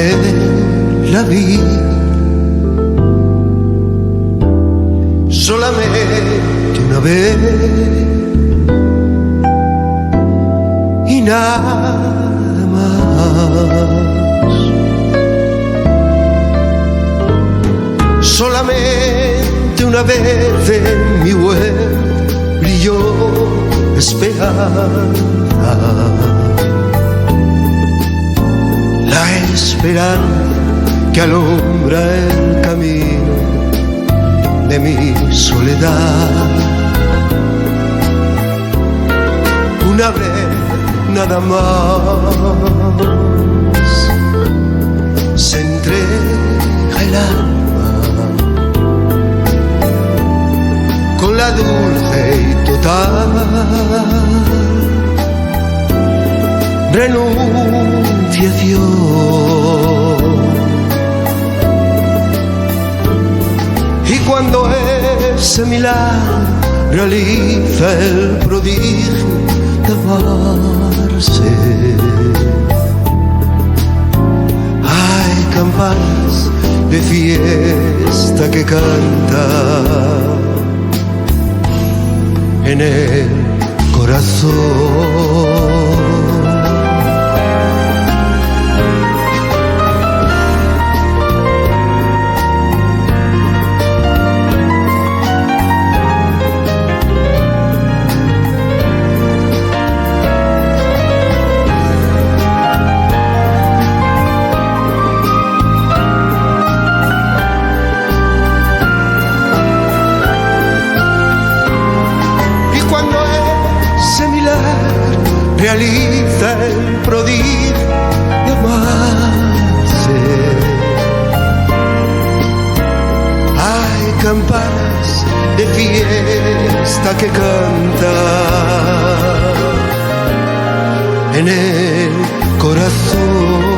en la vida. Solamente una vez y nada más. Solamente una vez en mi web brilló esperanza, la esperanza que alumbra el camino de mi soledad. Una vez nada más se entrega el alma con la dulce y total renunciación. Y cuando ese milagro realiza el prodigio de amarse, hay campanas de fiesta que cantan en el corazón. Realiza el prodigio de amarse. Hay campanas de fiesta que cantan en el corazón.